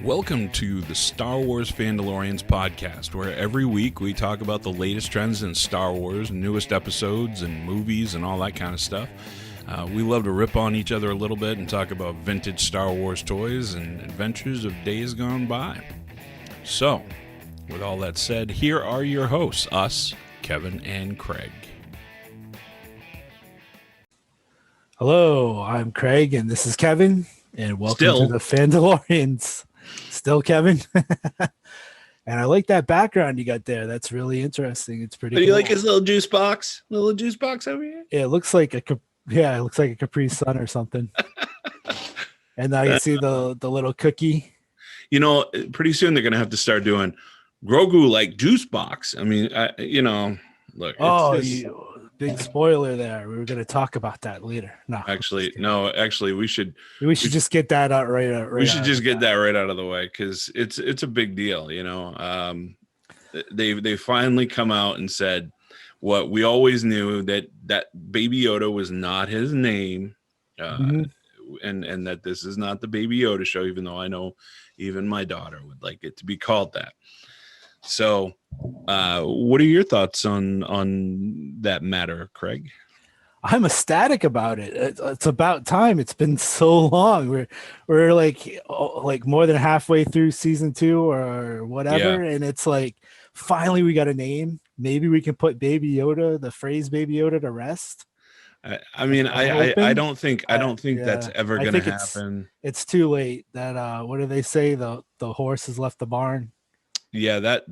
Welcome to the Star Wars Fandolorians podcast, where every week we talk about the latest trends in Star Wars, newest episodes and movies and all that kind of stuff. We love to rip on each other a little bit and talk about vintage Star Wars toys and adventures of days gone by. So, with all that said, here are your hosts, us, Kevin and Craig. Hello, I'm Craig, and this is Kevin, and welcome to the Fandolorians. Still Kevin. And I like that background you got there. That's really interesting. It's pretty Do you cool. like his little juice box? Little juice box over here? Yeah, it looks like a Capri Sun or something. And I can see the little cookie. You know, pretty soon they're going to have to start doing Grogu like juice box. I mean, look. Big spoiler there. We were going to talk about that later. Actually, we should just get that out right. We should just get that right out of the way because it's a big deal. You know, they finally come out and said what we always knew, that Baby Yoda was not his name, and that this is not the Baby Yoda show, even though I know even my daughter would like it to be called that. So, what are your thoughts on that matter, Craig? I'm ecstatic about it. It's about time. It's been so long. We're like more than halfway through season 2 or whatever, and it's like finally we got a name. Maybe we can put Baby Yoda, the phrase Baby Yoda, to rest. I mean, I don't think that's ever going to happen. It's too late. That what do they say? The horse has left the barn. Yeah, that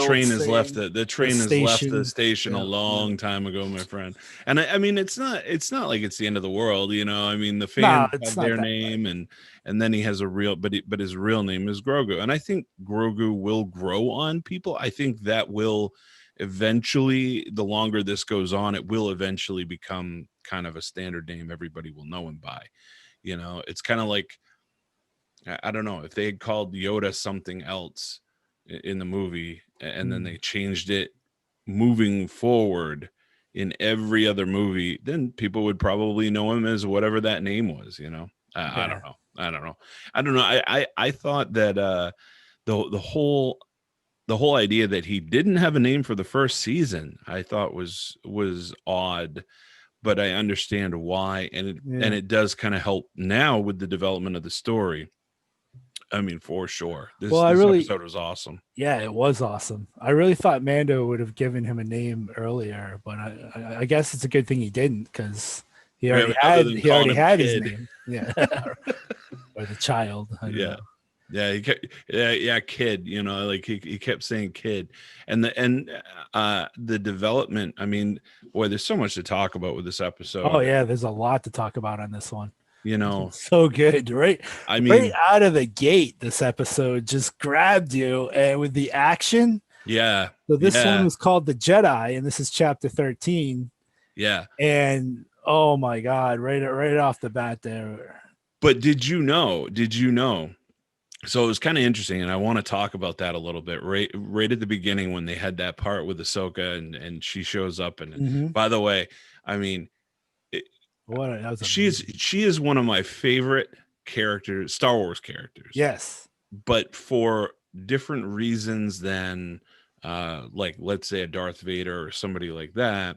train has left the station a long time ago, my friend. And I mean, it's not like it's the end of the world, you know. I mean, the fans have their name, and then he has but his real name is Grogu, and I think Grogu will grow on people. I think that will eventually, the longer this goes on, it will eventually become kind of a standard name everybody will know him by. You know, it's kind of like, I don't know, if they had called Yoda something else in the movie and then they changed it moving forward in every other movie, then people would probably know him as whatever that name was, you know. I don't know. I thought that the whole idea that he didn't have a name for the first season, I thought was odd, but I understand why, and it does kind of help now with the development of the story. I mean, for sure. This episode was awesome. Yeah, it was awesome. I really thought Mando would have given him a name earlier, but I guess it's a good thing he didn't, because he already had his name. Yeah, or the child. Kid. You know, like he kept saying kid, and the development. I mean, boy, there's so much to talk about with this episode. Oh yeah, there's a lot to talk about on this one. You know, so good, right? I mean, right out of the gate, this episode just grabbed you, and with the action. Yeah. So this one was called The Jedi, and this is chapter 13. Yeah. And oh my God, right off the bat there. But did you know? So it was kind of interesting, and I want to talk about that a little bit. Right at the beginning when they had that part with Ahsoka and she shows up, and by the way, I mean, she is one of my favorite characters, Star Wars characters. Yes, but for different reasons than like, let's say, a Darth Vader or somebody like that.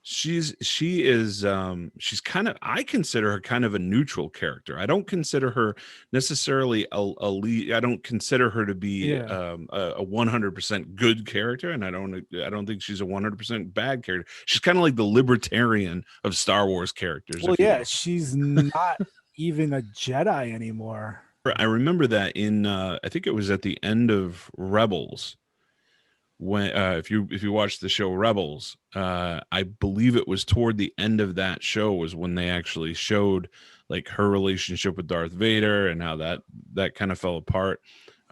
She is kind of, I consider her kind of a neutral character. I don't consider her necessarily a lead. I don't consider her to be a 100% good character, and I don't think she's a 100% bad character. She's kind of like the libertarian of Star Wars characters. Well, yeah, she's not even a Jedi anymore. I remember that in I think it was at the end of Rebels. When if you watch the show Rebels, I believe it was toward the end of that show was when they actually showed like her relationship with Darth Vader and how that kind of fell apart.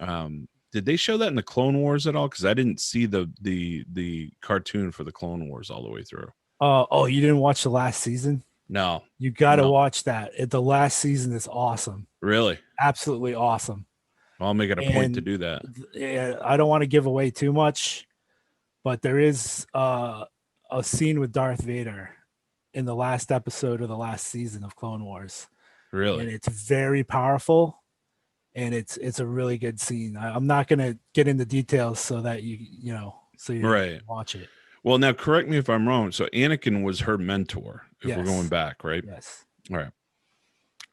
Did they show that in the Clone Wars at all? Because I didn't see the cartoon for the Clone Wars all the way through. Oh, you didn't watch the last season? No, you got to watch that. The last season is awesome. Really, absolutely awesome. I'll make it a point to do that. Yeah, I don't want to give away too much, but there is a scene with Darth Vader in the last episode of the last season of Clone Wars. Really? And it's very powerful. and it's a really good scene. I'm not gonna get into details so that you right. watch it. Well, now correct me if I'm wrong. So Anakin was her mentor, if we're going back, right? Yes. All right.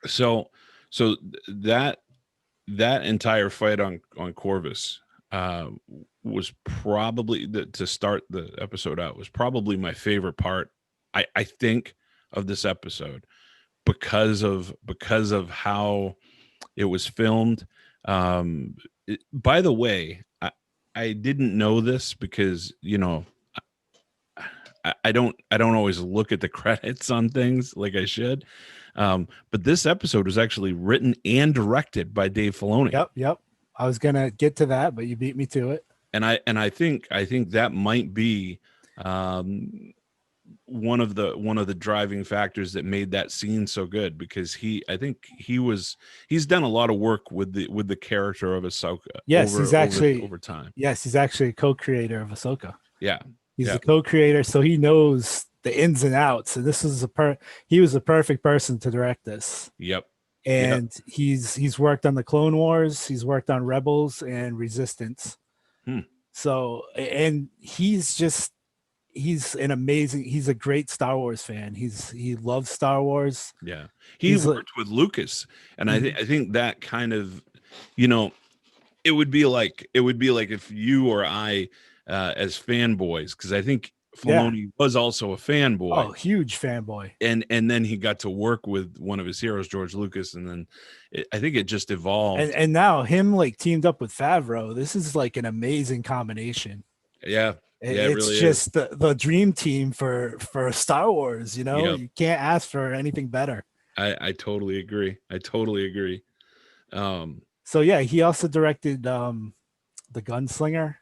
So that entire fight on Corvus was probably to start the episode out was probably my favorite part. I think of this episode because of how it was filmed. By the way, I didn't know this because I don't always look at the credits on things like I should. But this episode was actually written and directed by Dave Filoni. Yep. I was gonna get to that, but you beat me to it. And I think that might be one of the driving factors that made that scene so good, because he's done a lot of work with the character of Ahsoka. Yes, he's actually over time. Yes, he's actually a co-creator of Ahsoka. Yeah, he's a co-creator, so he knows the ins and outs. And this is he was the perfect person to direct this. Yep. And he's worked on the Clone Wars, he's worked on Rebels and Resistance. So, and he's a great Star Wars fan. He loves Star Wars. Yeah. He worked with Lucas. And I think that kind of, it would be like if you or I as fanboys, because I think Filoni was also a fanboy. Oh, huge fanboy. And then he got to work with one of his heroes, George Lucas, and then I think it just evolved. And now him like teamed up with Favreau. This is like an amazing combination. Yeah. It's really just the dream team for Star Wars. You can't ask for anything better. I totally agree. So yeah, he also directed The Gunslinger,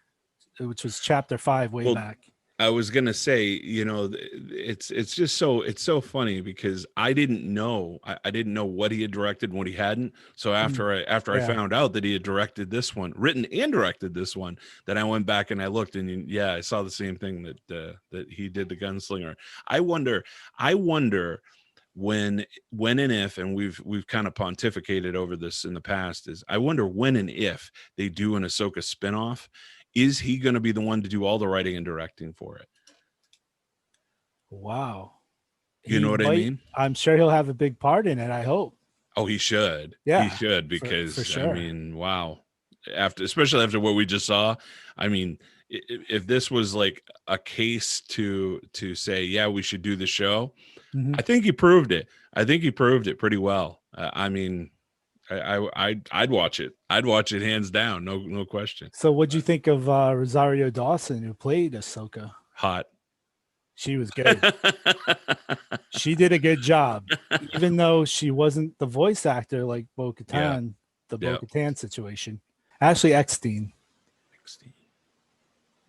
which was chapter 5 way back. I was gonna say, it's just so funny because I didn't know what he had directed and what he hadn't. So after I found out that he had directed this one, written and directed this one, then I went back and I looked and I saw the same thing that he did The Gunslinger. I wonder when and if, and we've kind of pontificated over this in the past, is I wonder when and if they do an Ahsoka spinoff. Is he going to be the one to do all the writing and directing for it? Wow. You know what I mean? I'm sure he'll have a big part in it, I hope. Oh, he should. Yeah. He should, because for sure. I mean, wow. Especially after what we just saw. I mean, if this was like a case to say, yeah, we should do the show, I think he proved it. I think he proved it pretty well. I mean, I'd watch it. I'd watch it hands down. No question. So what'd you think of Rosario Dawson, who played Ahsoka? Hot. She was good. She did a good job, even though she wasn't the voice actor like Bo-Katan, the Bo-Katan situation. Ashley Eckstein.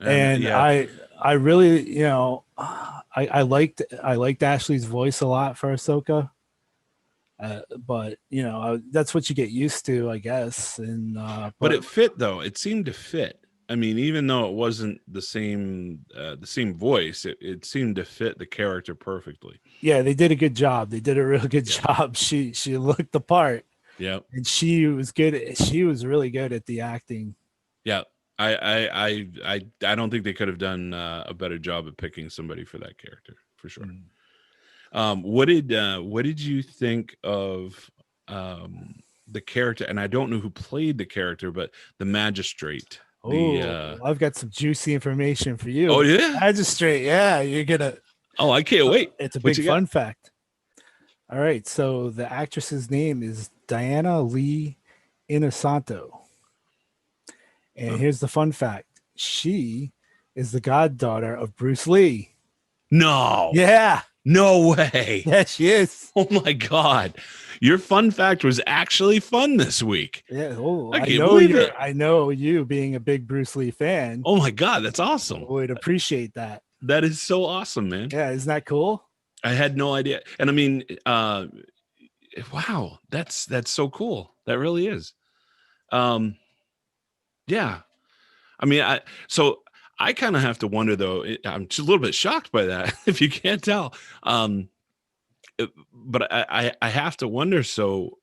And I really, I liked Ashley's voice a lot for Ahsoka. But that's what you get used to, I guess. And but it fit, though. It seemed to fit. I mean, even though it wasn't the same voice, it seemed to fit the character perfectly. Yeah, they did a good job. They did a real good job. She looked the part. Yeah, and she was good. She was really good at the acting. Yeah, I don't think they could have done a better job of picking somebody for that character, for sure. What did you think of the character? And I don't know who played the character, but the magistrate. I've got some juicy information for you. Oh yeah, magistrate. Yeah, you're gonna. Oh, I can't wait. It's a big fun fact. All right, so the actress's name is Diana Lee Inosanto, and here's the fun fact: she is the goddaughter of Bruce Lee. No. Yeah. No way. Yeah, she is. Oh my God. Your fun fact was actually fun this week. Yeah. I know you being a big Bruce Lee fan. Oh my God. That's awesome. Would appreciate that. That is so awesome, man. Yeah. Isn't that cool? I had no idea. And I mean, wow, that's so cool. That really is. Yeah. I mean, I kind of have to wonder, though. I'm just a little bit shocked by that, if you can't tell. But I have to wonder. So,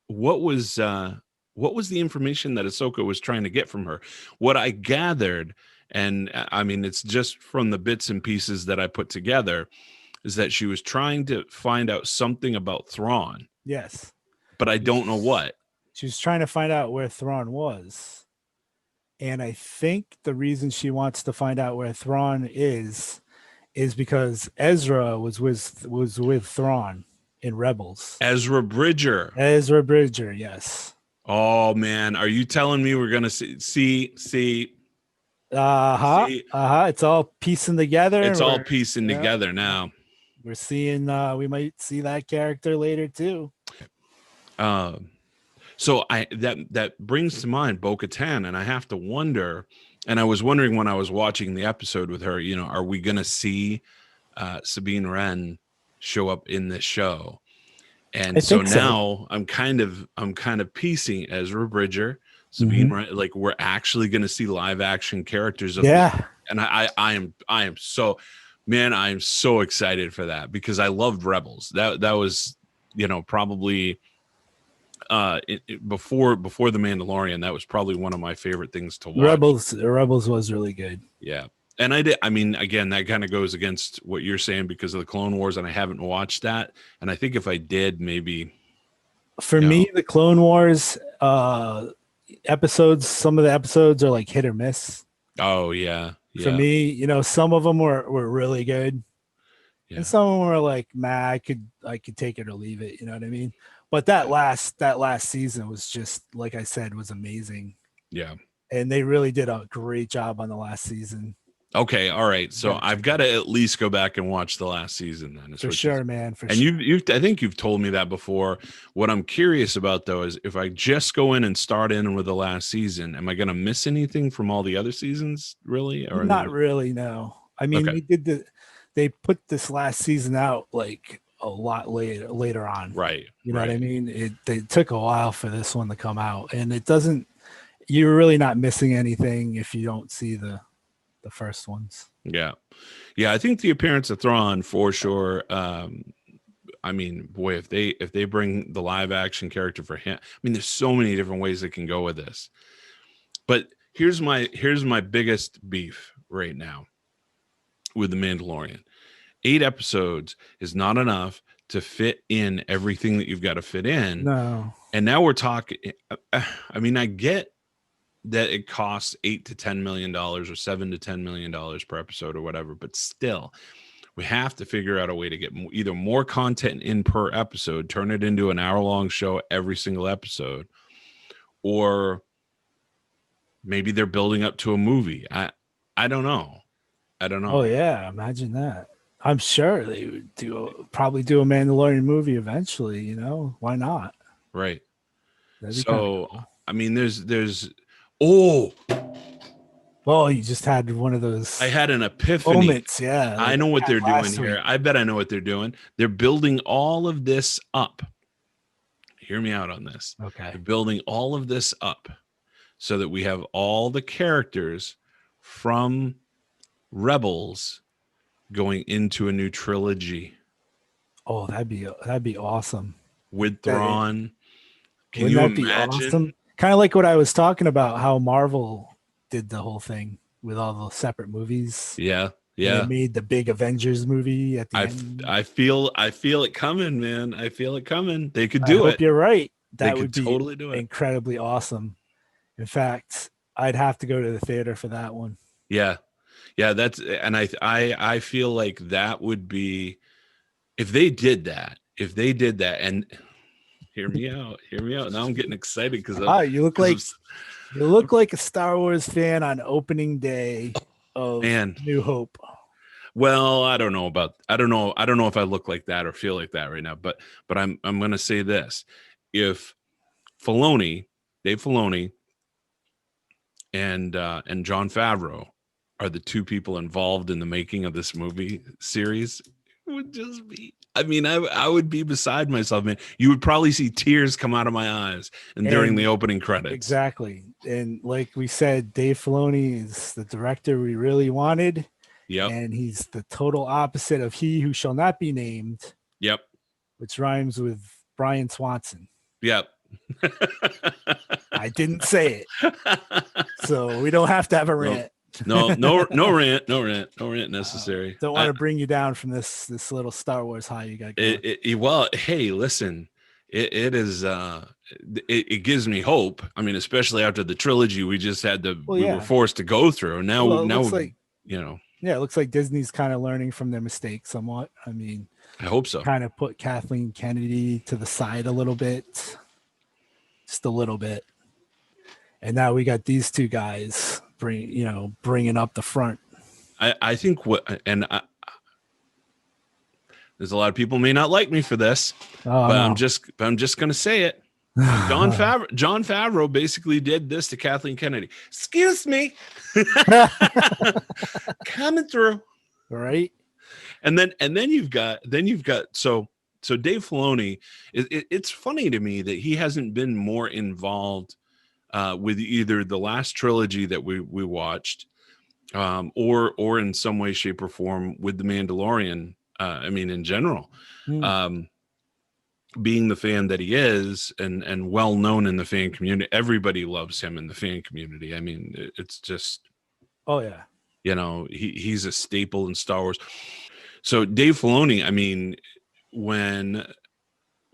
what was what was the information that Ahsoka was trying to get from her? What I gathered, and I mean, it's just from the bits and pieces that I put together, is that she was trying to find out something about Thrawn. Yes. But I don't know what. She was trying to find out where Thrawn was. And I think the reason she wants to find out where Thrawn is because Ezra was with Thrawn in Rebels. Ezra Bridger, yes. Oh man, are you telling me we're gonna see? It's all piecing together. It's all piecing together now. We're seeing. We might see that character later too. So that brings to mind Bo-Katan, and I have to wonder. And I was wondering when I was watching the episode with her, you know, are we gonna see Sabine Wren show up in this show? And so now I'm kind of piecing Ezra Bridger, Sabine Wren, like we're actually going to see live action characters. And I am so, man, I am so excited for that because I loved Rebels. That was, you know, probably before the Mandalorian, that was probably one of my favorite things to watch. Rebels was really good. Yeah. And I mean, again, that kind of goes against what you're saying because of the Clone Wars, and I haven't watched that. And I think if I did, maybe. For me, the Clone Wars episodes, some of the episodes are like hit or miss. Oh, yeah. For me, you know, some of them were really good. Yeah. And some of them were like, I could take it or leave it. You know what I mean? But that last season was just, like I said, was amazing. Yeah. And they really did a great job on the last season. Okay, all right. So I've got to at least go back and watch the last season then. For sure, man. And you I think you've told me that before. What I'm curious about though is if I just go in and start in with the last season, am I going to miss anything from all the other seasons? Really, or not really? No. I mean, they put this last season out like a lot later on. Right. You know what I mean? They took a while for this one to come out, and it doesn't. You're really not missing anything if you don't see the first ones. Yeah. I think the appearance of Thrawn for sure. I mean, boy, if they bring the live action character for him, I mean, there's so many different ways they can go with this. But here's my biggest beef right now with the Mandalorian. 8 episodes is not enough to fit in everything that you've got to fit in. No. And now we're talking. I mean, I get that it costs $8 to $10 million or $7 to $10 million per episode or whatever, but still, we have to figure out a way to get either more content in per episode, turn it into an hour-long show every single episode, or maybe they're building up to a movie. I don't know. Oh yeah, imagine that. I'm sure they would probably do a Mandalorian movie eventually. You know, why not? Right. So cool. I mean, there's. Oh, you just had one of those. I had an epiphany. Moments, yeah. I know what they're doing here. I bet I know what they're doing. They're building all of this up. Hear me out on this. Okay. They're building all of this up so that we have all the characters from Rebels going into a new trilogy. Oh, that'd be awesome. With Thrawn. Can you imagine? Awesome? Kind of like what I was talking about, how Marvel did the whole thing with all the separate movies. Yeah. They made the big Avengers movie at the end. I feel it coming, man. I feel it coming. They could do it. I hope you're right. That would be totally do it. Incredibly awesome. In fact, I'd have to go to the theater for that one. Yeah. That's, and I feel like that would be, if they did that, and hear me out. Now I'm getting excited because you look like a Star Wars fan on opening day of New Hope. Well, I don't know if I look like that or feel like that right now, but I'm going to say this. If Dave Filoni and Jon Favreau are the two people involved in the making of this movie series, it would just be, I mean, I would be beside myself, man. You would probably see tears come out of my eyes during the opening credits. Exactly. And like we said, Dave Filoni is the director we really wanted. Yep. And he's the total opposite of He Who Shall Not Be Named. Yep. Which rhymes with Brian Swanson. Yep. I didn't say it. So we don't have to have a rant. No rant necessary. Don't want to bring you down from this little Star Wars high you got going. Well, hey, listen, it is it gives me hope. I mean, especially after the trilogy we just had we were forced to go through. Now like, you know. Yeah, it looks like Disney's kind of learning from their mistakes somewhat. I mean, I hope so. Kind of put Kathleen Kennedy to the side a little bit, just a little bit. And now we got these two guys bringing up the front. I think there's a lot of people may not like me for this, but no. I'm just going to say it. John Favreau basically did this to Kathleen Kennedy. Excuse me. Coming through. Right. And then you've got so Dave Filoni, it's funny to me that he hasn't been more involved with either the last trilogy that we watched, or in some way, shape, or form with the Mandalorian. I mean, in general, being the fan that he is, and well known in the fan community, everybody loves him in the fan community. I mean, it's just, oh yeah, he's a staple in Star Wars. So Dave Filoni, I mean, when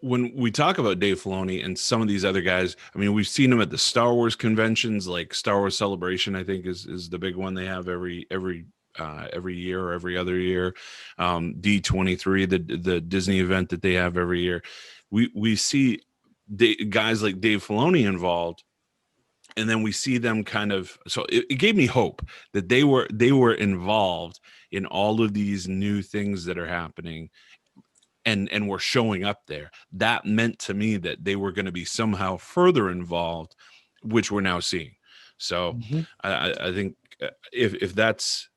we talk about Dave Filoni and some of these other guys, I mean, we've seen them at the Star Wars conventions, like Star Wars Celebration, I think is the big one they have every year or every other year. D23, the Disney event that they have every year. We see guys like Dave Filoni involved, and then we see them kind of. So it gave me hope that they were involved in all of these new things that are happening, and were showing up there. That meant to me that they were going to be somehow further involved, which we're now seeing. So I think if that's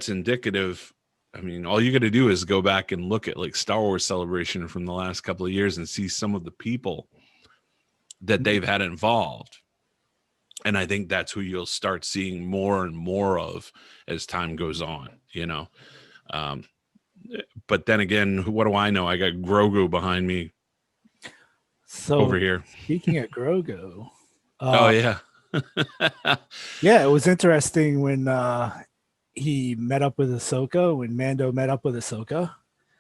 indicative, I mean, all you got to do is go back and look at like Star Wars Celebration from the last couple of years and see some of the people that they've had involved. And I think that's who you'll start seeing more and more of as time goes on, but then again, what do I know? I got Grogu behind me. So over here. Speaking of Grogu. Oh yeah. Yeah, it was interesting when he met up with Ahsoka, when Mando met up with Ahsoka.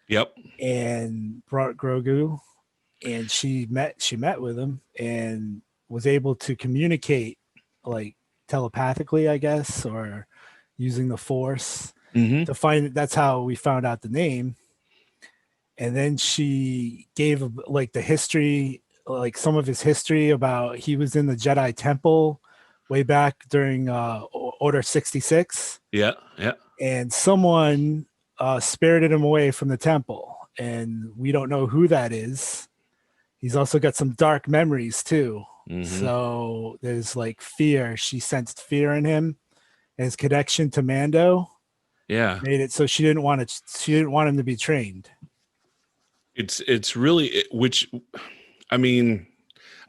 Yep. And brought Grogu, and she met with him and was able to communicate like telepathically, I guess, or using the Force to find. That's how we found out the name. And then she gave like the history, like some of his history about he was in the Jedi Temple way back during Order 66. Yeah, yeah. And someone spirited him away from the temple, and we don't know who that is. He's also got some dark memories too. So there's like fear. She sensed fear in him, and his connection to Mando. Yeah, made it so she didn't want him to be trained. It's really, which, I mean,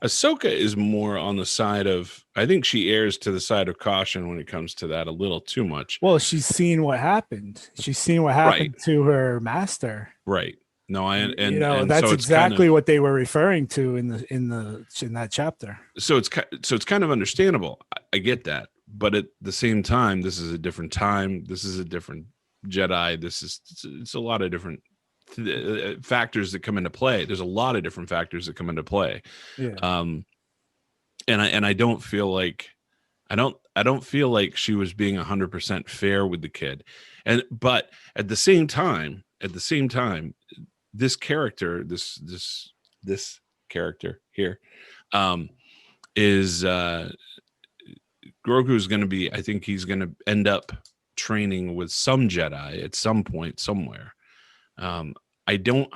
Ahsoka is more on the side of, I think she errs to the side of caution when it comes to that a little too much. Well, she's seen what happened. She's seen what happened to her master. Right. No, and that's so exactly kind of what they were referring to in that chapter. So it's kind of understandable. I get that, but at the same time, this is a different time. This is a different Jedi. It's a lot of different factors that come into play. There's a lot of different factors that come into play. Yeah. And I don't feel like I don't feel like she was being 100% fair with the kid. But at the same time, this character, this character here, is Grogu's going to be. I think he's going to end up training with some Jedi at some point somewhere. I don't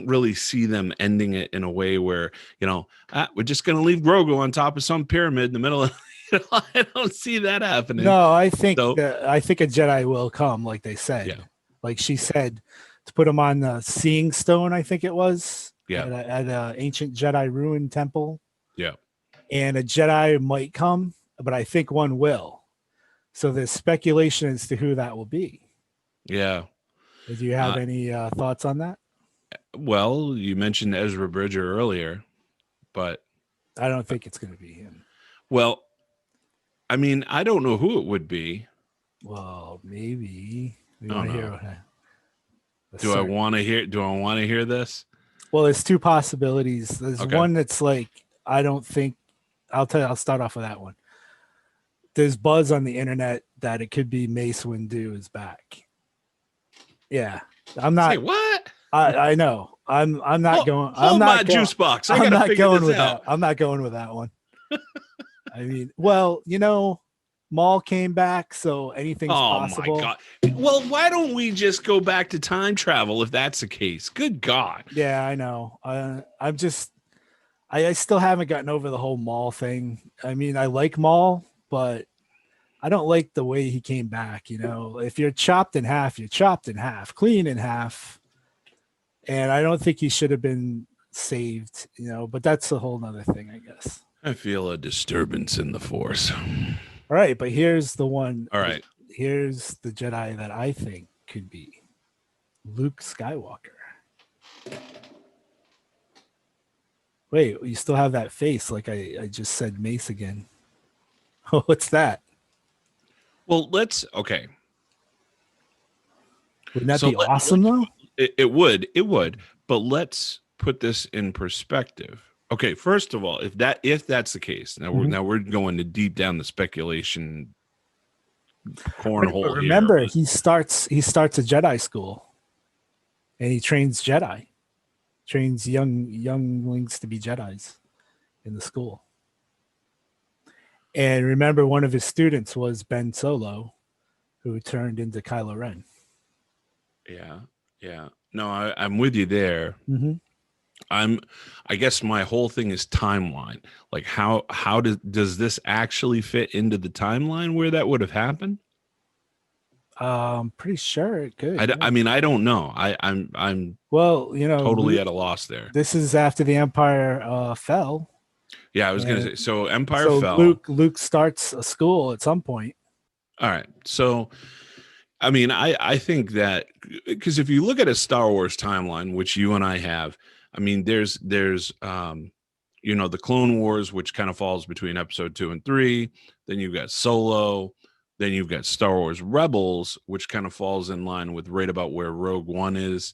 really see them ending it in a way where, we're just going to leave Grogu on top of some pyramid in the middle of, I don't see that happening. No, I think a Jedi will come, like they said. Yeah. Like she said, to put him on the Seeing Stone, I think it was. Yeah. At an ancient Jedi ruin temple. Yeah. And a Jedi might come, but I think one will. So there's speculation as to who that will be. Yeah. Do you have any thoughts on that? Well, you mentioned Ezra Bridger earlier, but I don't think it's going to be him. Well, I mean, I don't know who it would be. Well, maybe. Do I want to hear this? Well, there's two possibilities. There's one that's like, I don't think, I'll start off with that one. There's buzz on the internet that it could be Mace Windu is back. Yeah. I'm not. Say what? I know. I'm not going. Hold my juice box. I'm not going with that. I'm not going with that one. I mean, well, Maul came back, so anything's possible. Oh my God! Well, why don't we just go back to time travel if that's the case? Good God! Yeah, I know. I still haven't gotten over the whole Maul thing. I mean, I like Maul, but I don't like the way he came back. If you're chopped in half, you're chopped in half, clean in half. And I don't think he should have been saved, but that's a whole nother thing, I guess. I feel a disturbance in the Force. All right, but here's the one. All right. Here's the Jedi that I think could be Luke Skywalker. Wait, you still have that face like I just said Mace again. What's that? Well, okay. Wouldn't that be awesome though? It would. But let's put this in perspective. Okay, first of all, if that's the case, now we're going to deep down the speculation cornhole. Remember, he starts a Jedi school, and he trains younglings to be Jedis in the school. And remember, one of his students was Ben Solo, who turned into Kylo Ren. Yeah. No, I'm with you there. Mm-hmm. I guess my whole thing is timeline. Like how does this actually fit into the timeline where that would have happened? I'm pretty sure it could. I mean, I don't know. I'm totally at a loss there. This is after the Empire fell. Yeah, I was gonna say. So Empire fell. Luke starts a school at some point. All right. So, I mean, I think that because if you look at a Star Wars timeline, which you and I have. I mean, there's the Clone Wars, which kind of falls between episode 2 and 3. Then you've got Solo. Then you've got Star Wars Rebels, which kind of falls in line with right about where Rogue One is.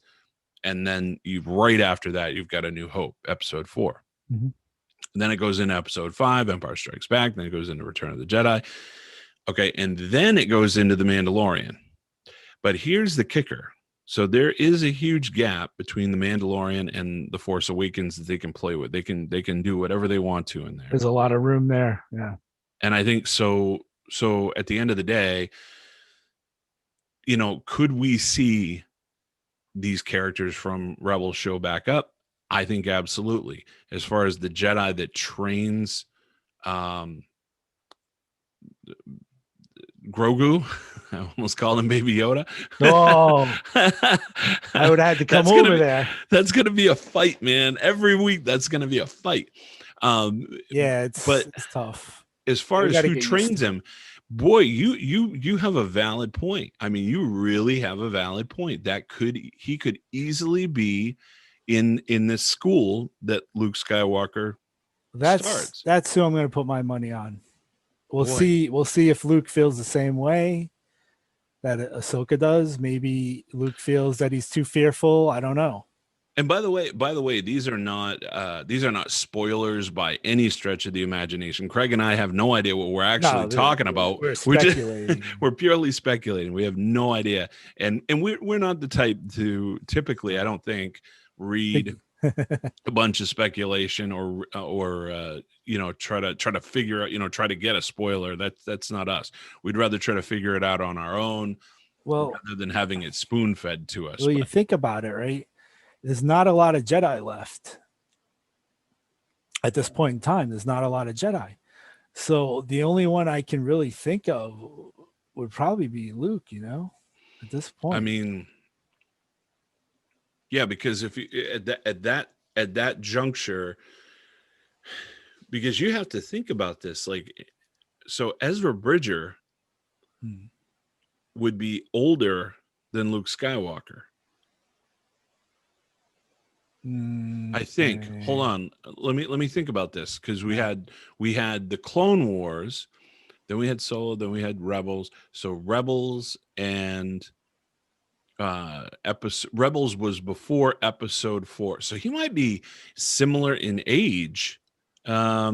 And then right after that, you've got A New Hope, episode 4. Mm-hmm. And then it goes into episode 5, Empire Strikes Back. Then it goes into Return of the Jedi. Okay. And then it goes into The Mandalorian. But here's the kicker. So there is a huge gap between The Mandalorian and The Force Awakens that they can play with. They can do whatever they want to in there. There's a lot of room there. Yeah. And I think so at the end of the day, could we see these characters from Rebels show back up? I think absolutely. As far as the Jedi that trains Grogu, I almost called him Baby Yoda. Oh, I would have had to come over there. That's going to be a fight, man. Every week, that's going to be a fight. It's tough. As far as who trains him, boy, you have a valid point. I mean, you really have a valid point. He could easily be in this school that Luke Skywalker starts. That's who I'm going to put my money on. We'll see if Luke feels the same way that Ahsoka does. Maybe Luke feels that he's too fearful. I don't know. And by the way, these are not spoilers by any stretch of the imagination. Craig and I have no idea what we're actually talking about. We're speculating. We're purely speculating. We have no idea, and we're not the type to typically, I don't think, read a bunch of speculation or try to figure out, try to get a spoiler. That's not us. We'd rather try to figure it out on our own, rather than having it spoon fed to us. Well, you think about it, right? There's not a lot of Jedi left at this point in time. There's not a lot of Jedi, so the only one I can really think of would probably be Luke. At this point, I mean. Yeah, because if you at that juncture, because you have to think about this, like, so Ezra Bridger would be older than Luke Skywalker. I think. Hold on. Let me think about this, because we had the Clone Wars, then we had Solo, then we had Rebels. So Rebels and Rebels was before Episode 4. So he might be similar in age. I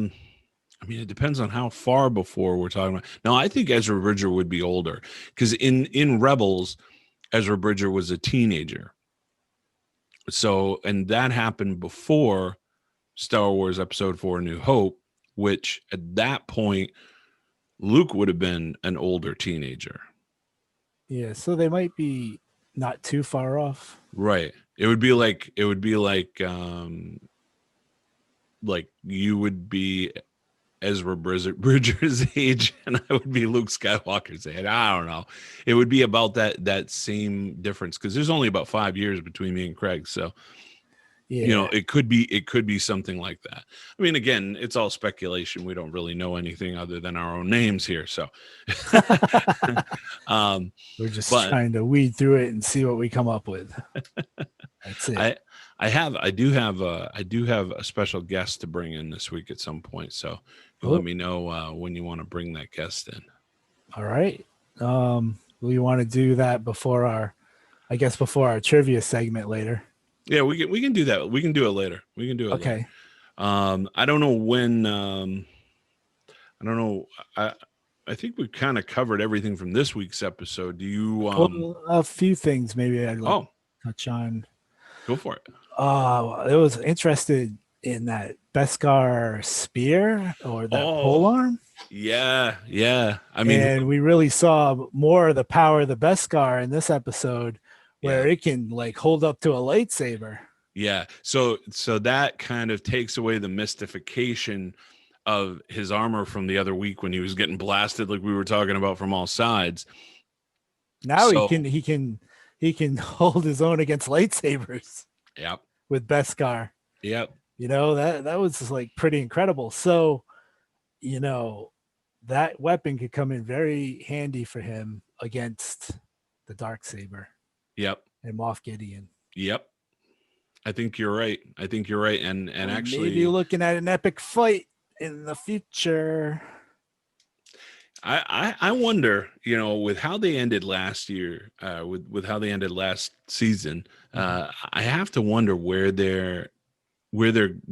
mean, it depends on how far before we're talking about. Now, I think Ezra Bridger would be older, because in Rebels, Ezra Bridger was a teenager. So, and that happened before Star Wars Episode 4, New Hope, which at that point, Luke would have been an older teenager. Yeah, so they might be not too far off. Right. It would be like you would be Ezra Bridger's age, and I would be Luke Skywalker's age. I don't know. It would be about that same difference, because there's only about 5 years between me and Craig. So, yeah. It could be something like that. I mean, again, it's all speculation. We don't really know anything other than our own names here. So we're just trying to weed through it and see what we come up with. That's it. I do have a special guest to bring in this week at some point. So let me know when you want to bring that guest in. All right. We want to do that before our trivia segment later. Yeah, we can do that. We can do it later. Okay. Later. I don't know when. I don't know. I think we kind of covered everything from this week's episode. Do you? A few things maybe I'd like to touch on. Go for it. I was interested in that Beskar spear or that pole arm. Yeah. I mean, and we really saw more of the power of the Beskar in this episode, where it can like hold up to a lightsaber. Yeah. So that kind of takes away the mystification of his armor from the other week when he was getting blasted, like we were talking about, from all sides. Now he can hold his own against lightsabers. Yep. With Beskar. Yep. That was like pretty incredible. So, that weapon could come in very handy for him against the Darksaber. Yep. And Moff Gideon. Yep. I think you're right. And actually, maybe looking at an epic fight in the future. I wonder, with how they ended last year, with how they ended last season, I have to wonder where they're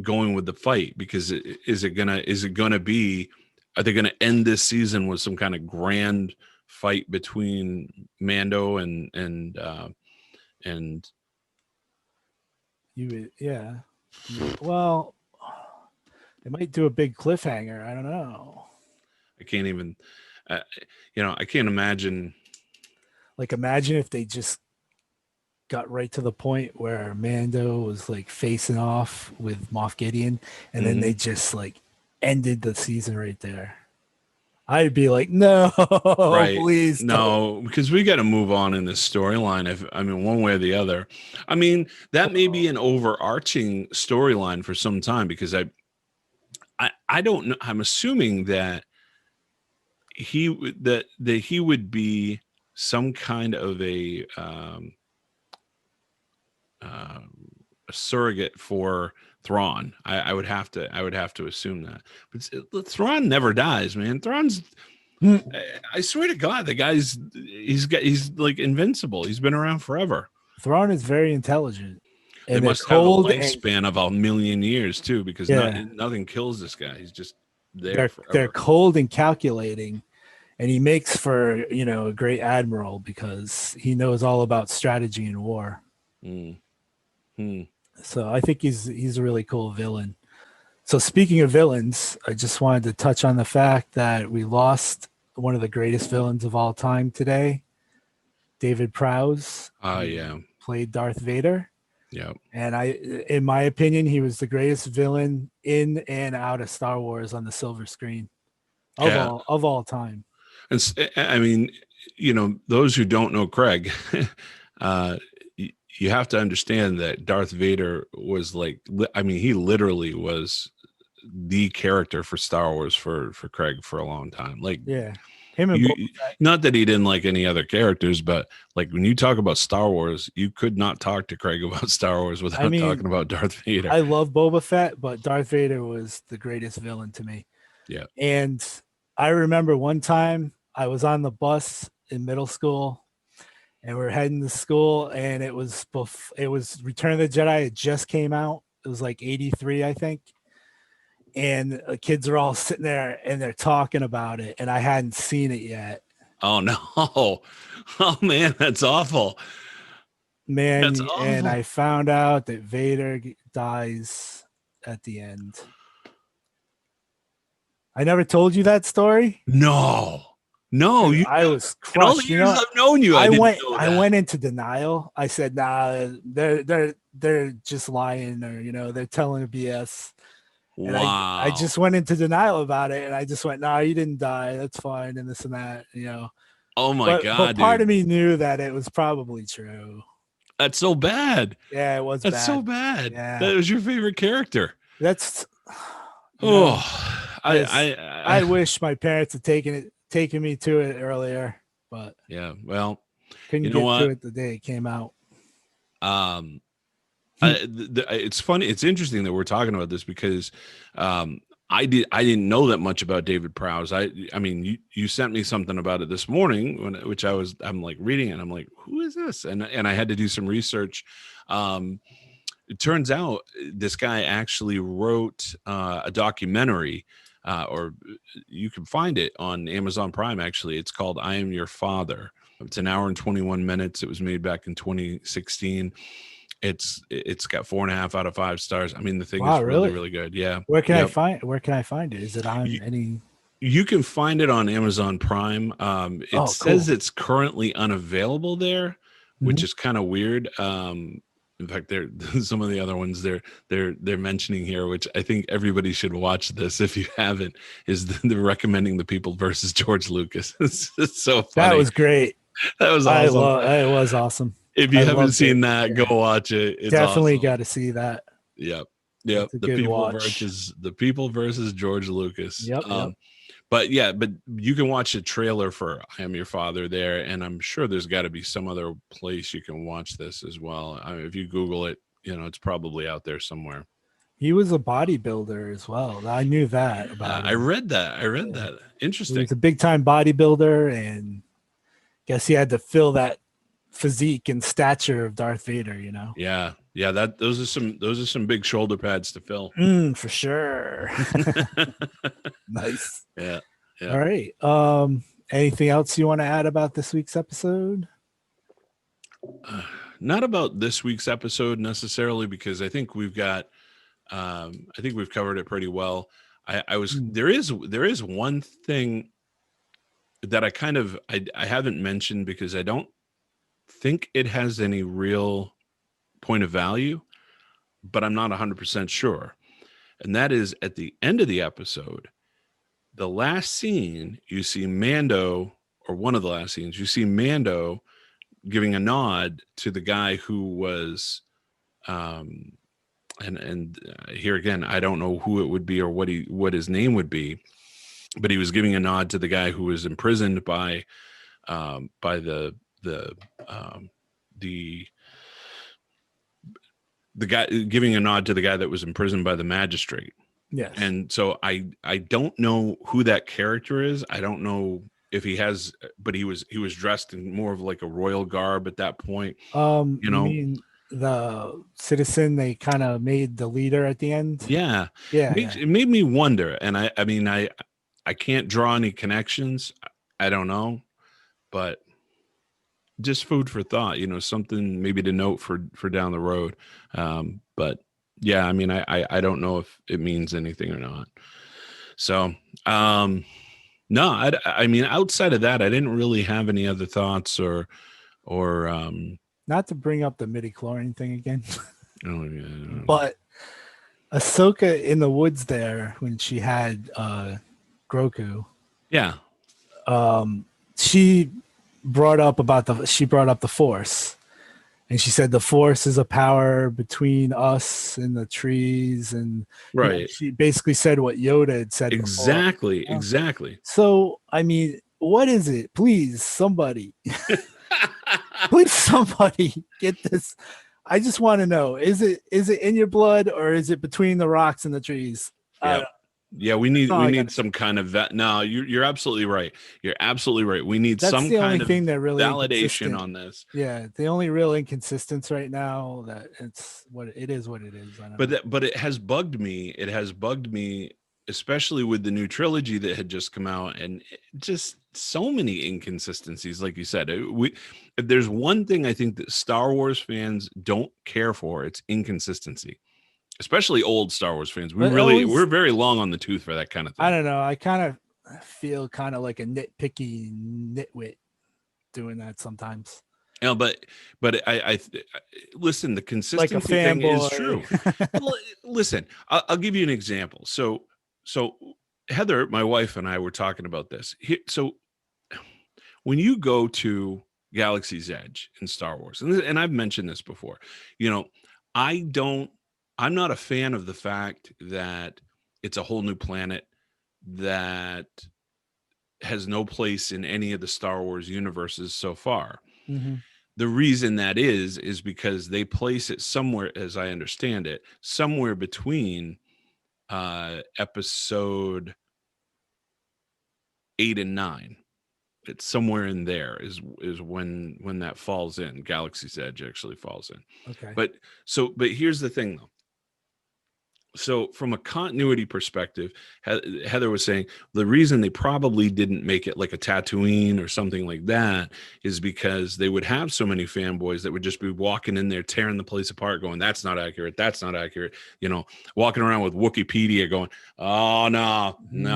going with the fight, because are they gonna end this season with some kind of grand fight between Mando and well, they might do a big cliffhanger. I don't know. I can't even, I can't imagine. Like, imagine if they just got right to the point where Mando was like facing off with Moff Gideon, and then they just like ended the season right there. I'd be like, no, please. No, because we got to move on in this storyline. One way or the other. I mean, that may be an overarching storyline for some time, because I don't know. I'm assuming that he would be some kind of a surrogate for Thrawn. I would have to assume that. But Thrawn never dies, man. Thrawn's, I swear to God, the guy's he's like invincible. He's been around forever. Thrawn is very intelligent. They must have a lifespan of a million years too, because nothing kills this guy. He's just there forever. They're cold and calculating, and he makes for a great admiral, because he knows all about strategy and war. So I think he's a really cool villain. So speaking of villains, I just wanted to touch on the fact that we lost one of the greatest villains of all time today, David Prowse. Played Darth Vader. Yeah. And in my opinion, he was the greatest villain in and out of Star Wars on the silver screen of all time. And I mean, those who don't know Craig, you have to understand that Darth Vader was he literally was the character for Star Wars for Craig for a long time. Him and not that he didn't like any other characters, but like when you talk about Star Wars, you could not talk to Craig about Star Wars without talking about Darth Vader. I love Boba Fett, but Darth Vader was the greatest villain to me. Yeah. And I remember one time I was on the bus in middle school and we're heading to school, and it was Return of the Jedi. It just came out. It was like 83, I think. And the kids are all sitting there and they're talking about it, and I hadn't seen it yet. Oh no. Oh man, that's awful. Man, that's awful. And I found out that Vader dies at the end. I never told you that story? No. I was crushed. All the years I've known you, I went into denial. I said, "Nah, they're just lying, or they're telling BS." And wow. I just went into denial about it, and I just went, "Nah, you didn't die. That's fine," and this and that, Oh my God! But part of me knew that it was probably true. That's so bad. Yeah, it was. That's so bad. Yeah. That was your favorite character. That's. I wish my parents had taken me to it earlier, but yeah, well, couldn't get to it the day it came out. It's funny. It's interesting that we're talking about this because I didn't know that much about David Prowse. I mean, you sent me something about it this morning, I'm like reading it. I'm like, who is this? And I had to do some research. It turns out this guy actually wrote a documentary, or you can find it on Amazon Prime. Actually, it's called "I Am Your Father." It's an hour and 21 minutes. It was made back in 2016. It's got 4.5 out of 5 stars. I mean, the thing is really, really good. Yeah. Where can I find it? Is it on any? You can find it on Amazon Prime. It says it's currently unavailable there, which is kind of weird. In fact, some of the other ones they're mentioning here, which I think everybody should watch this if you haven't, is they're recommending The People versus George Lucas. It's so funny. That was great. That was awesome. It was awesome. If you haven't seen that, go watch it. It's definitely awesome. got to see that. Yep. The People versus George Lucas. Yep. But you can watch the trailer for "I Am Your Father" there, and I'm sure there's got to be some other place you can watch this as well. I mean, if you Google it, it's probably out there somewhere. He was a bodybuilder as well. I knew that about him. I read that. Interesting. He was a big time bodybuilder, and guess he had to fill that physique and stature of Darth Vader. Yeah. Those are some big shoulder pads to fill. For sure. Nice. Yeah. All right. Anything else you want to add about this week's episode? Not about this week's episode necessarily, because I think we've got. I think we've covered it pretty well. There is one thing that I haven't mentioned because I don't think it has any real point of value, but I'm not 100% sure. And that is at the end of the episode, the last scene, you see Mando, or one of the last scenes, you see Mando giving a nod to the guy who was, and here again, I don't know who it would be or what his name would be, but he was giving a nod to the guy who was imprisoned by the guy, giving a nod to the guy that was imprisoned by the magistrate. Yes. And so I don't know who that character is. I don't know if he has, but he was dressed in more of like a royal garb at that point. You mean the citizen they kind of made the leader at the end? Yeah. It made me wonder. And I mean, I can't draw any connections. I don't know, but just food for thought, something maybe to note for down the road. But yeah, I mean, I don't know if it means anything or not. So, no, I mean, outside of that, I didn't really have any other thoughts or not to bring up the midi-chlorian thing again. Oh yeah. But Ahsoka in the woods there when she had Grogu. Yeah. She brought up the Force, and she said the Force is a power between us and the trees, and right. She basically said what Yoda had said exactly before. Exactly. So I mean, What is it? Please, somebody. Please, somebody get this. I just want to know, is it in your blood or is it between the rocks and the trees? Yeah, we need some kind of no, you're absolutely right. You're absolutely right. We need That's some the kind only of thing that really validation on this. Yeah, the only real inconsistence right now that it's what it is. But it has bugged me. It has bugged me, especially with the new trilogy that had just come out, and just so many inconsistencies. Like you said, if there's one thing I think that Star Wars fans don't care for, it's inconsistency. Especially old Star Wars fans. We're very long on the tooth for that kind of thing. I don't know. I kind of feel kind of like a nitpicky nitwit doing that sometimes. Yeah, but I listen, the consistency thing is true. Well, listen, I'll give you an example. So Heather, my wife, and I were talking about this. So when you go to Galaxy's Edge in Star Wars, and I've mentioned this before, I'm not a fan of the fact that it's a whole new planet that has no place in any of the Star Wars universes so far. Mm-hmm. The reason that is because they place it somewhere, as I understand it, somewhere between episode 8 and 9. It's somewhere in there is when that falls in. Galaxy's Edge actually falls in. Okay. But here's the thing though. So from a continuity perspective, Heather was saying the reason they probably didn't make it like a Tatooine or something like that is because they would have so many fanboys that would just be walking in there, tearing the place apart, going, that's not accurate. That's not accurate. Walking around with Wikipedia going, oh, no. I mean,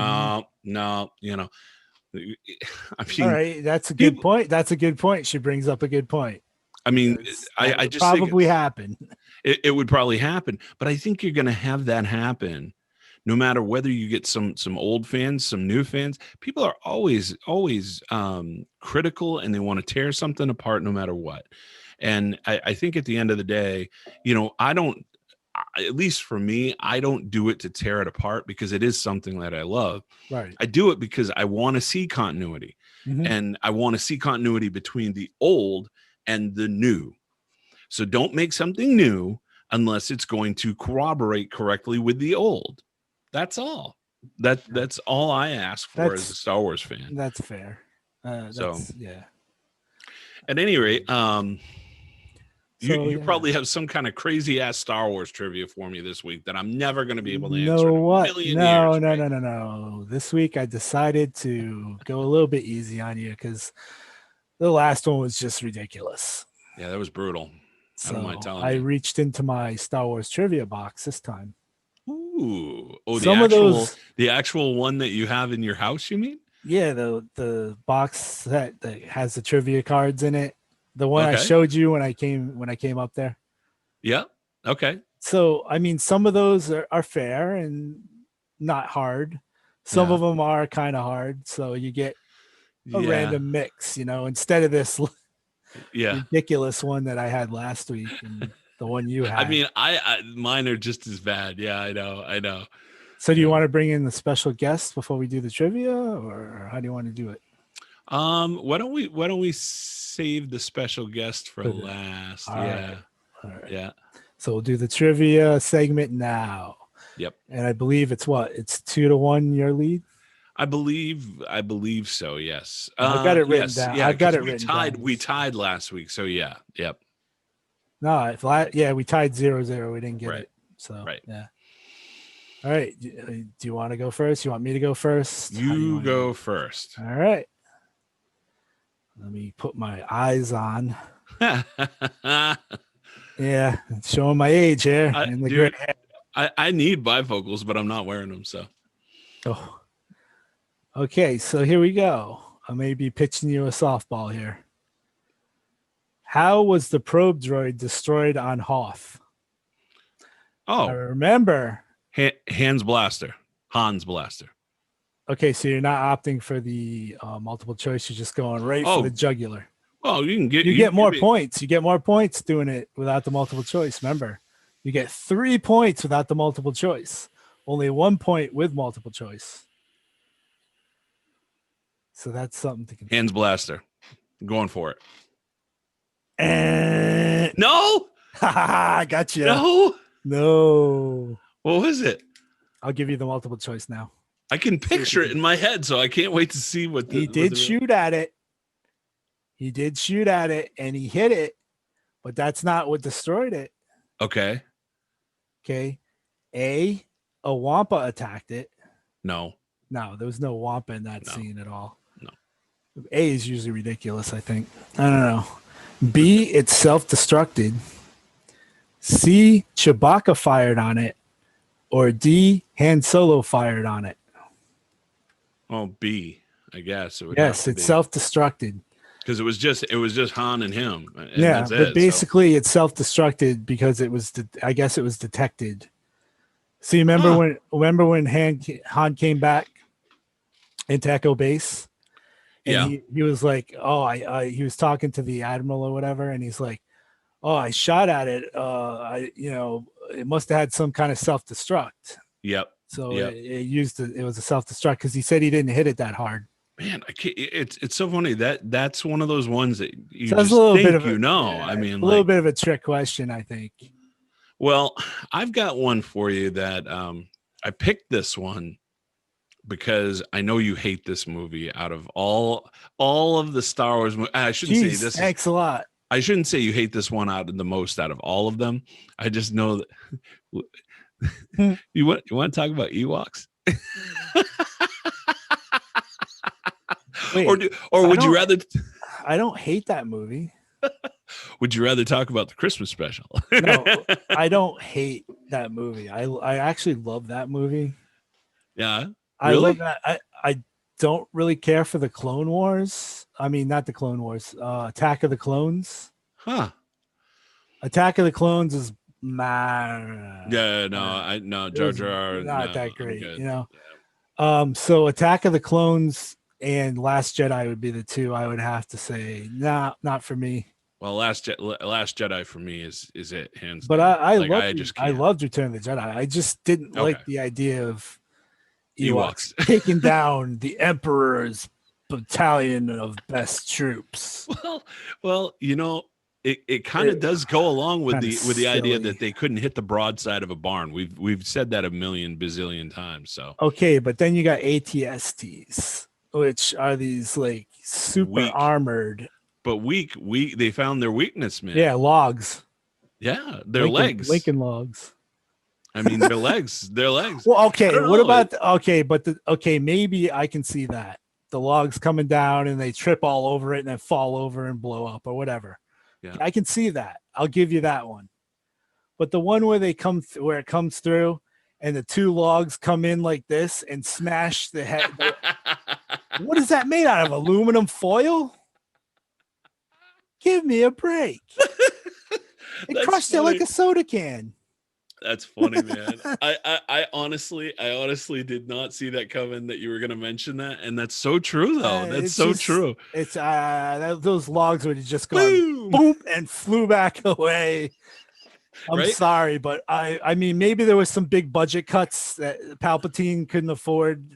all right. That's a good point. That's a good point. She brings up a good point. I mean, I just probably happen. It would probably happen, but I think you're going to have that happen, no matter whether you get some old fans, some new fans. People are always critical, and they want to tear something apart, no matter what. And I think at the end of the day, at least for me, I don't do it to tear it apart because it is something that I love. Right. I do it because I want to see continuity, and I want to see continuity between the old and the new. So don't make something new unless it's going to corroborate correctly with the old. That's all. That's all I ask for as a Star Wars fan. That's fair. Yeah. At any rate, you probably have some kind of crazy ass Star Wars trivia for me this week that I'm never going to be able to answer. No. This week I decided to go a little bit easy on you because the last one was just ridiculous. Yeah, that was brutal. So I don't mind telling you. I reached into my Star Wars trivia box this time. Ooh. Oh, the actual one that you have in your house, you mean? Yeah, the box that has the trivia cards in it. The one I showed you when I came up there. Yeah. Okay. So, I mean, some of those are fair and not hard. Some of them are kind of hard. So you get a random mix, instead of this ridiculous one that I had last week and the one you had. I mean, mine are just as bad. Yeah, I know. So do you want to bring in the special guest before we do the trivia, or how do you want to do it? Why don't we save the special guest for last? All right. Yeah. So we'll do the trivia segment now. Yep. And I believe it's 2-1 your lead. I believe so. Yes. I got it written down. Yeah, I got it written down. We tied last week. So yeah. Yep. No, we tied 0-0. We didn't get it. So right. Yeah. All right. Do you want to go first? You want me to go first? You go first. All right. Let me put my eyes on. Yeah, showing my age here. I need bifocals, but I'm not wearing them. So. Oh. Okay, so here we go. I may be pitching you a softball here. How was the probe droid destroyed on Hoth? Oh, I remember. Hans Blaster. Okay, so you're not opting for the multiple choice. You're just going for the jugular. Well, you get more points. You get more points doing it without the multiple choice. Remember, you get 3 points without the multiple choice. Only 1 point with multiple choice. So that's something to consider. Hands blaster. I'm going for it. And no. I got you. No. What was it? I'll give you the multiple choice now. I can picture it in my head, so I can't wait to see what he did shoot at it. He did shoot at it, and he hit it, but that's not what destroyed it. Okay. A Wampa attacked it. No, there was no Wampa in that scene at all. No. A is usually ridiculous, I think. I don't know. B, it's self-destructed. C, Chewbacca fired on it. Or D, Han Solo fired on it. Oh, B, I guess. Yes, it's self-destructed. Because it was just Han and him. And yeah, but basically it's self-destructed because it was, I guess it was detected. So you remember when Han came back into Echo Base? And he was like, oh, he was talking to the Admiral or whatever, and he's like, oh, I shot at it. It must have had some kind of self-destruct. Yep. So it was a self-destruct because he said he didn't hit it that hard. Man, I can't, it's so funny that's one of those ones that you so just think I mean, a little bit of a trick question, I think. Well, I've got one for you that I picked this one because I know you hate this movie out of all of the Star Wars movies. I shouldn't say this. Thanks a lot. I shouldn't say you hate this one out of all of them. I just know that you want to talk about Ewoks? Wait, or would you rather? I don't hate that movie. Would you rather talk about the Christmas special? No, I don't hate that movie. I actually love that movie. Yeah, really? I love that. I don't really care for the Clone Wars. I mean, not the Clone Wars. Attack of the Clones. Huh. Attack of the Clones is Jar Jar. Not that great, you know. Yeah. So Attack of the Clones and Last Jedi would be the two I would have to say. Nah, not for me. Well, Last Jedi for me is it hands. But I loved Return of the Jedi. I just didn't like the idea of Ewoks taking down the Emperor's battalion of best troops. Well, you know, it kind of does go along with the idea that they couldn't hit the broadside of a barn. We've said that a million bazillion times. So okay, but then you got ATSTs, which are these like super armored, but weak. They found their weakness, man. Yeah, logs. Yeah, their legs. Lincoln logs. I mean, their legs. Well, okay. What about maybe I can see that. The logs coming down and they trip all over it and then fall over and blow up or whatever. Yeah. I can see that. I'll give you that one. But the one where where it comes through and the two logs come in like this and smash the head. What is that made out of? Aluminum foil? Give me a break. It crushed it like a soda can. That's funny, man. I honestly did not see that coming, that you were going to mention that. And that's so true, though. That's so true. It's those logs would have just gone boom and flew back away. I'm sorry, but I mean, maybe there was some big budget cuts that Palpatine couldn't afford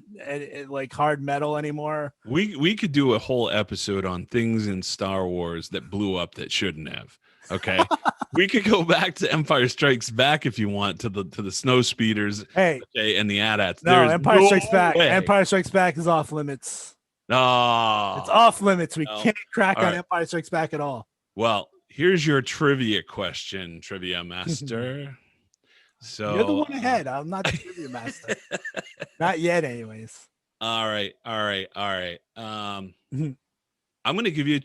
like hard metal anymore. We could do a whole episode on things in Star Wars that blew up that shouldn't have. Okay, we could go back to Empire Strikes Back if you want, to the snow speeders. Hey, okay, and the AT-ATs. No, Empire Strikes Back. Empire Strikes Back is off limits. No, it's off limits. We can't crack on Empire Strikes Back at all. Well, here's your trivia question, trivia master. So you're the one ahead. I'm not the trivia master. Not yet, anyways. All right. I'm gonna give you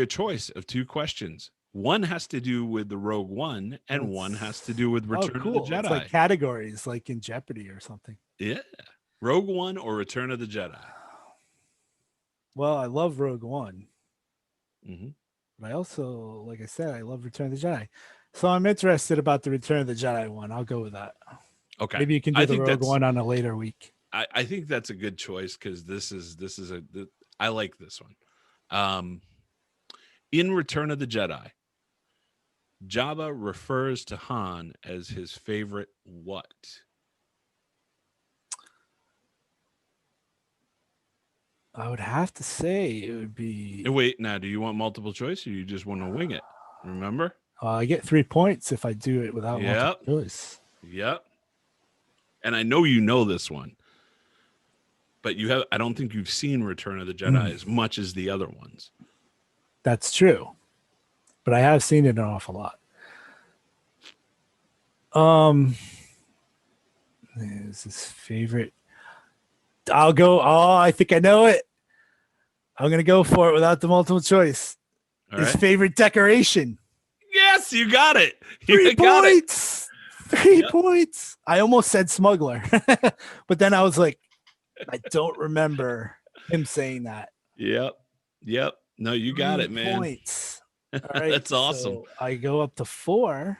a choice of two questions. One has to do with the Rogue One, and one has to do with Return of the Jedi. It's like categories, like in Jeopardy or something. Yeah, Rogue One or Return of the Jedi. Well, I love Rogue One, but I also, like I said, I love Return of the Jedi. So I'm interested about the Return of the Jedi one. I'll go with that. Okay, maybe you can do the Rogue One on a later week. I think that's a good choice because I like this one. In Return of the Jedi, Jabba refers to Han as his favorite what? I would have to say it would be. Wait, now, do you want multiple choice or you just want to wing it? Remember? I get 3 points if I do it without multiple choice. Yep. And I know you know this one, but I don't think you've seen Return of the Jedi as much as the other ones. That's true, but I have seen it an awful lot. Is his favorite? I'll go. Oh, I think I know it. I'm gonna go for it without the multiple choice. His favorite decoration. Yes, you got it. 3 points. 3 points. I almost said smuggler, but then I was like, I don't remember him saying that. Yep. No, you got it, man. Points. All right, that's awesome. So I go up to 4.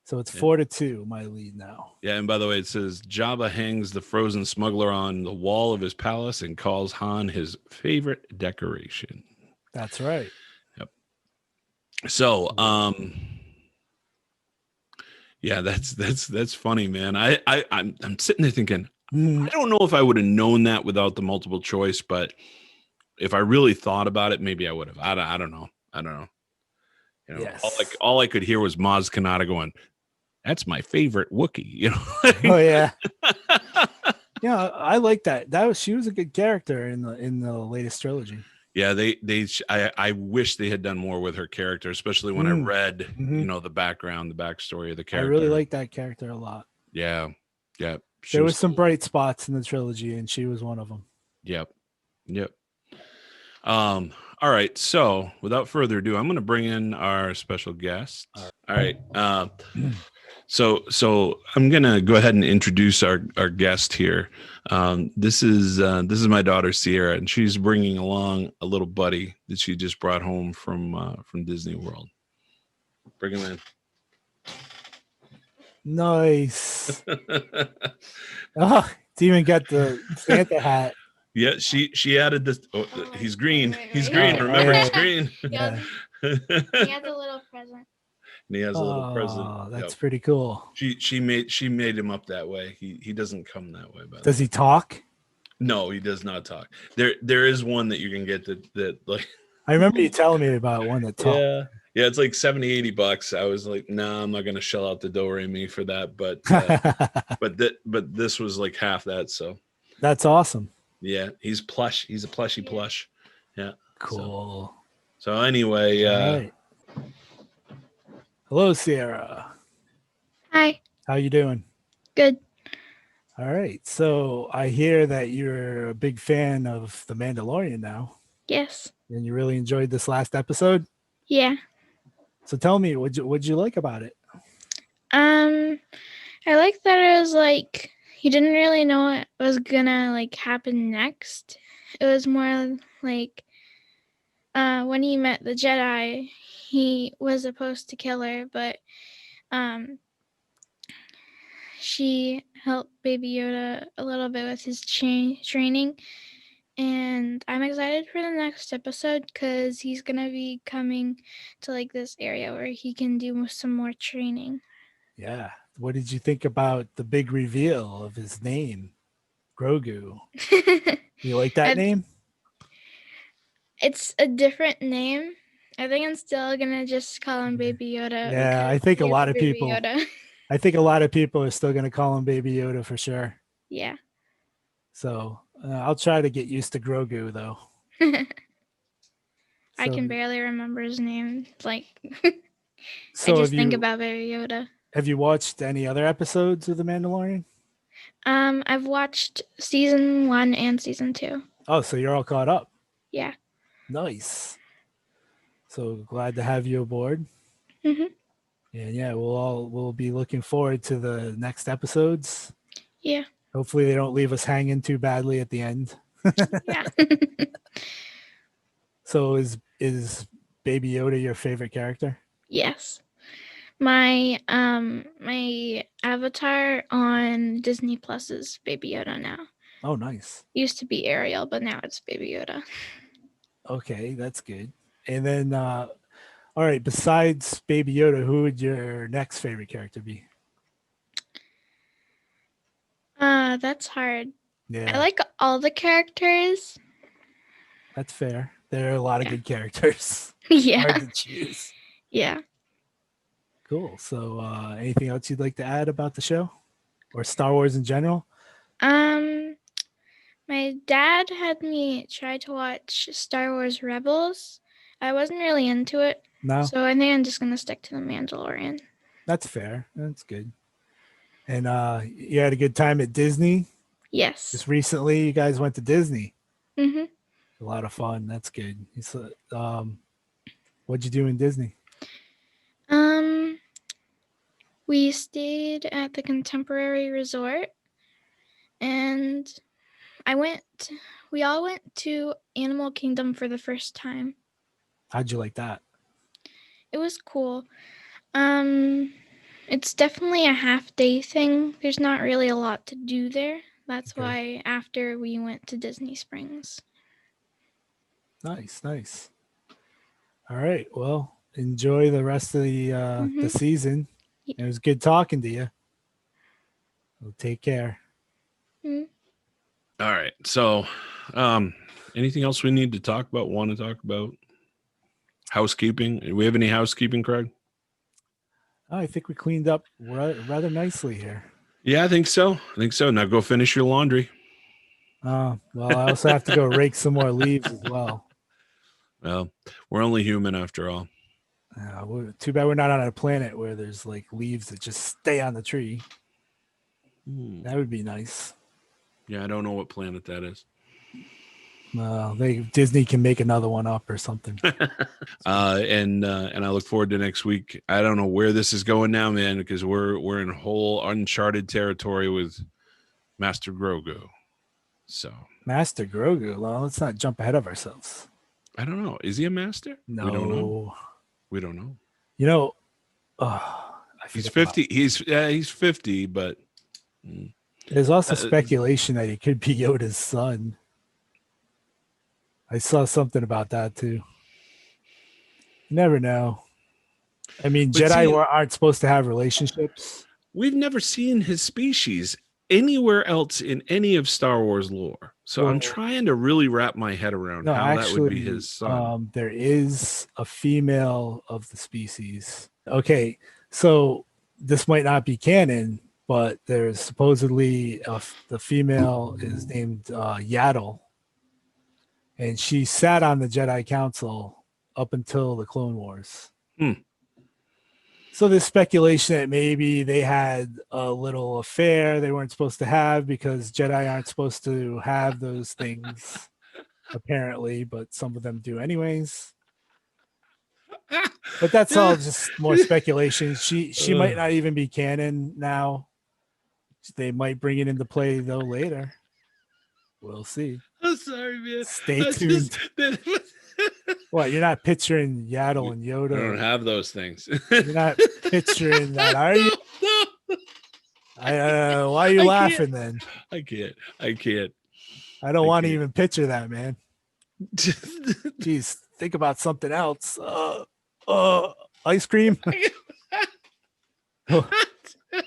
So it's 4-2, my lead now. Yeah, and by the way, it says Jabba hangs the frozen smuggler on the wall of his palace and calls Han his favorite decoration. That's right. Yep. So, yeah, that's funny, man. I'm sitting there thinking, I don't know if I would have known that without the multiple choice, but if I really thought about it, maybe I would have. I don't know. You know, yes. all I could hear was Maz Kanata going, "That's my favorite Wookiee." You know? Oh yeah. Yeah, I like that. She was a good character in the latest trilogy. Yeah, I wish they had done more with her character, especially when I read, the background, the backstory of the character. I really like that character a lot. Yeah. There was some bright spots in the trilogy, and she was one of them. Yep. All right. So, without further ado, I'm going to bring in our special guest. All right. So I'm going to go ahead and introduce our guest here. This is my daughter Sierra, and she's bringing along a little buddy that she just brought home from Disney World. Bring him in. Nice. Oh, it's even got the Santa hat. Yeah, she added this. Oh, he's green. He's green. Remember, he's green. Yeah. He has a little present. And he has a little present. Oh, that's pretty cool. She made him up that way. He doesn't come that way. Does he talk? No, he does not talk. There is one that you can get that like. I remember you telling me about one that talked. Yeah, it's like $70-$80. I was like, nah, I'm not gonna shell out the Do-Re-Mi for that. But but this was like half that. So that's awesome. Yeah, he's plush. He's a plushy plush. Yeah. Cool. So anyway, right. Hello, Sierra. Hi. How you doing? Good. All right. So I hear that you're a big fan of The Mandalorian now. Yes. And you really enjoyed this last episode? Yeah. So tell me, what'd you like about it? I like that it was like he didn't really know what was gonna like happen next. It was more like when he met the Jedi, he was supposed to kill her, but she helped Baby Yoda a little bit with his training. And I'm excited for the next episode because he's gonna be coming to like this area where he can do some more training. Yeah. What did you think about the big reveal of his name, Grogu? You like that name? It's a different name. I think I'm still gonna just call him Baby Yoda. Yeah, I think a lot of people. I think a lot of people are still gonna call him Baby Yoda for sure. Yeah. So I'll try to get used to Grogu though. I can barely remember his name. Like, so I just think about Baby Yoda. Have you watched any other episodes of The Mandalorian? I've watched season 1 and season 2. Oh, so you're all caught up. Yeah. Nice. So glad to have you aboard. Mm-hmm. And yeah, we'll be looking forward to the next episodes. Yeah. Hopefully they don't leave us hanging too badly at the end. Yeah. So is Baby Yoda your favorite character? Yes. My my avatar on Disney Plus is Baby Yoda now. Oh, nice. Used to be Ariel, but now it's Baby Yoda. Okay, that's good. And then all right, besides Baby Yoda, who would your next favorite character be? That's hard. Yeah. I like all the characters, That's fair. There are a lot of good characters. Yeah. Hard to choose. Yeah. Cool. So, anything else you'd like to add about the show or Star Wars in general? My dad had me try to watch Star Wars Rebels. I wasn't really into it. No. So I think I'm just going to stick to the Mandalorian. That's fair. That's good. And you had a good time at Disney? Yes. Just recently, you guys went to Disney. Mm-hmm. A lot of fun. That's good. What'd you do in Disney? We stayed at the Contemporary Resort, and we all went to Animal Kingdom for the first time. How'd you like that? It was cool. It's definitely a half-day thing. There's not really a lot to do there. That's why after we went to Disney Springs. Nice. All right. Well, enjoy the rest of the season. It was good talking to you. Well, take care. All right. So, anything else we need to want to talk about? Housekeeping? Do we have any housekeeping, Craig? I think we cleaned up rather nicely here. Yeah, I think so. Now go finish your laundry. Well, I also have to go rake some more leaves as well. Well, we're only human after all. Too bad we're not on a planet where there's like leaves that just stay on the tree. That would be nice. Yeah, I don't know what planet that is. Disney can make another one up or something. And I look forward to next week. I don't know where this is going now, man, because we're in whole uncharted territory with Master Grogu. So Master Grogu. Well, let's not jump ahead of ourselves. I don't know. Is he a master? No, we don't know. You know, he's 50. He's 50, but there's also speculation that he could be Yoda's son. I saw something about that too. You never know. I mean, Jedi aren't supposed to have relationships. We've never seen his species anywhere else in any of Star Wars lore. So I'm trying to really wrap my head around how that would be his son. There is a female of the species. Okay, so this might not be canon, but there's supposedly the female is named Yaddle. And she sat on the Jedi Council up until the Clone Wars. So there's speculation that maybe they had a little affair they weren't supposed to have because Jedi aren't supposed to have those things, apparently, but some of them do anyways. But that's all just more speculation. She might not even be canon now. They might bring it into play, though, later. We'll see. I'm sorry, man. Stay tuned. What, you're not picturing Yaddle and Yoda? I don't have those things. You're not picturing that, are you? Why are you laughing then? I can't. I don't want to even picture that, man. Jeez, think about something else. Ice cream,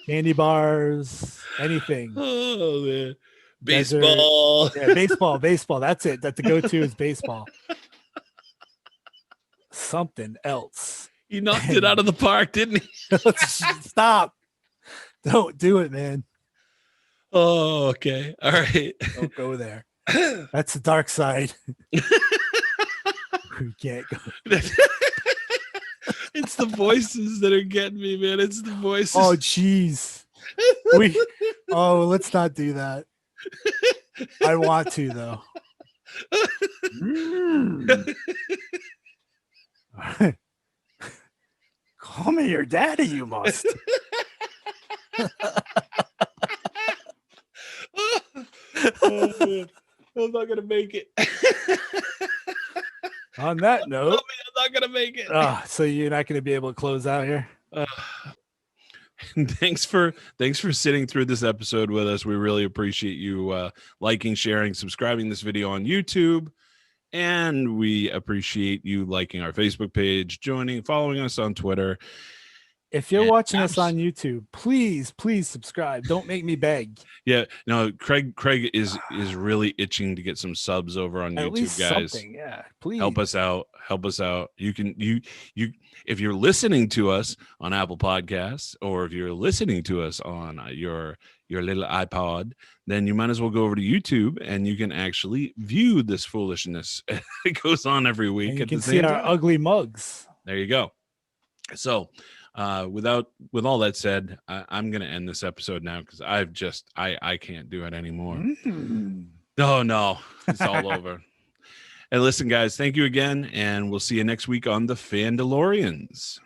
candy bars, anything. Oh man. Baseball. Yeah, baseball. That's it. That the go-to is baseball. Something else. He knocked it out of the park, didn't he? Stop. Don't do it, man. Oh, okay. All right. Don't go there. That's the dark side. We can't go. It's the voices that are getting me, man. It's the voices. Oh, jeez. Let's not do that. I want to, though. Call me your daddy, you must. I'm not gonna make it. On that note, I'm not gonna make it. So you're not gonna be able to close out here. Thanks for sitting through this episode with us. We really appreciate you liking, sharing, subscribing this video on YouTube, and we appreciate you liking our Facebook page, following us on Twitter. If you're watching us on YouTube, please subscribe. Don't make me beg. Yeah, no, Craig is really itching to get some subs over on At YouTube, least guys. Something, yeah. Please help us out. You if you're listening to us on Apple Podcasts, or if you're listening to us on your little iPod, then you might as well go over to YouTube and you can actually view this foolishness. It goes on every week. And you can see our ugly mugs. There you go. So with all that said, I'm gonna end this episode now because I can't do it anymore. No, it's all over. And listen, guys, thank you again, and we'll see you next week on the Fandolorians.